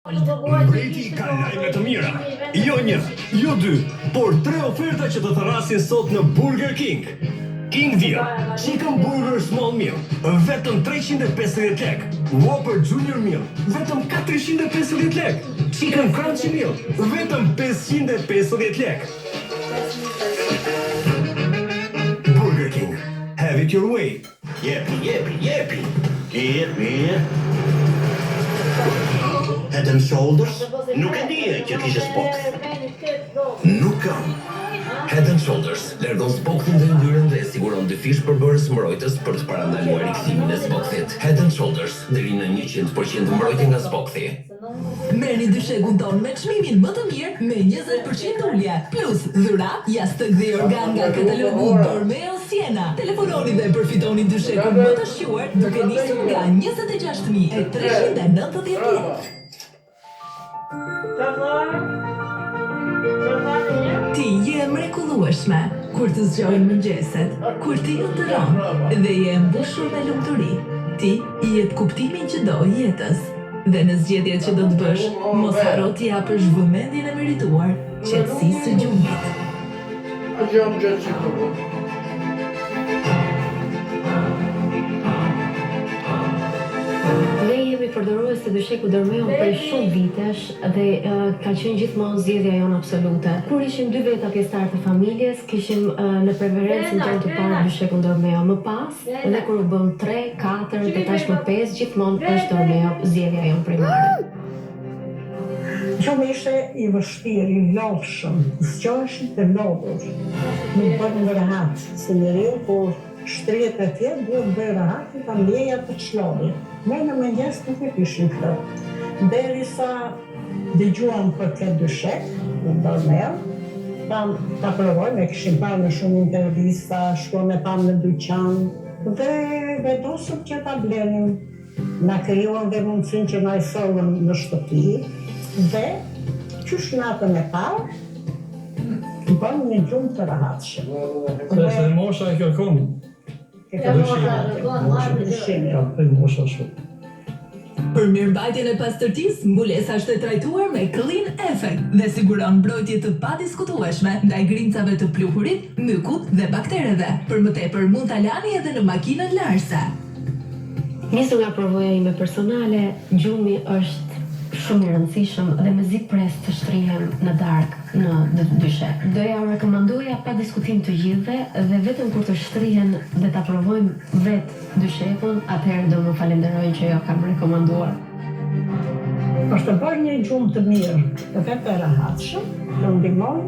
Mbreti ka lajme të mira. Jo një, jo dy, por 3 oferta që të tharasin sot në Burger King. King Deal, Chicken Burger Small Meal, vetëm 350 lek. Whopper Junior Meal, vetëm 450 lek. Chicken Crunchy Meal, vetëm 550 lek. Burger King, have it your way. Jepi. Head and Shoulders? Nuk e dije që kishe Spox. Nuk kam. Head and Shoulders largon Spoxin dhe yndyrën dhe siguron dyfish përbërës mbrojtës për të parandaluar rikthimin e Spoxit. Head and Shoulders deri në 100% mbrojtje nga Spoxi. Merrni dyshekun ton me çmimin më të mirë me 20% ulje, plus dhurat jastëk dhe organ nga katalogu Dormeo Siena. Telefononi dhe përfitoni dyshekun më të shquar duke nisur nga 26.390 lek. Ti je mrekullueshme kur të zgjojnë mëngjeset, kur ti ju të rënë dhe je mbushur me lumturi. Ti i jep kuptimin që do jetës. Dhe në zgjedhjet që do të bësh, mos haro t'i japësh vëmendjen e merituar qetësisë së gjumit. Ne jemi përdorues të dysheku Dormeo për shumë vitesh dhe ka qenë gjithmonë zgjedhja jonë absolute. Kur ishim 2 veta pjesëtar të familjes, kishim në preferencën tonë të parë dyshekun Dormeo. Më pas, dhe kur u bëm 3, 4 dhe tashmë 5, gjithmonë është Dormeo zgjedhja jonë primare. Gjumë ishte i vështirë, i lodhshëm, zgjoheshin të lodhur. Nuk bërë në rahat, se njeriu kur shtrihet e tjerë, duhet bëjë rahat i kam leja të çlodhi. Ne në mëngjes nuk e kishim këtë. Derisa dëgjuam për këtë dyshek, në Dormeo, ta provojmë, e kishim parë në shumë intervista, shkuam e pam në dyqan, dhe vendosëm që ta blenim. Na krijuan dhe mundësinë që na i sollën në shtëpi, dhe qysh natën e parë, bëm një gjumë të rahatshëm. Se mosha e kërkon. Mosha shumë. Për mirëmbajtjen e pastërtisë, mbulesa është e trajtuar me Clean Effect dhe siguron mbrojtje të padiskutueshme ndaj grimcave të pluhurit, mykut dhe baktereve. Për më tepër mund ta lani edhe në makinën larse. Nisur nga provoja ime personale, gjumi është shumë i rëndësishëm dhe me zi pres të shtrihem në darkë në dyshek. Doja u rekomandoja pa diskutim të gjithëve dhe vetëm kur të shtrihen dhe ta provojmë vetë dyshekun, atëherë do më falenderojnë që jo kam rekomanduar. Është të bërë një gjumë të mirë, të vetë e rahatshëm, të ndihmon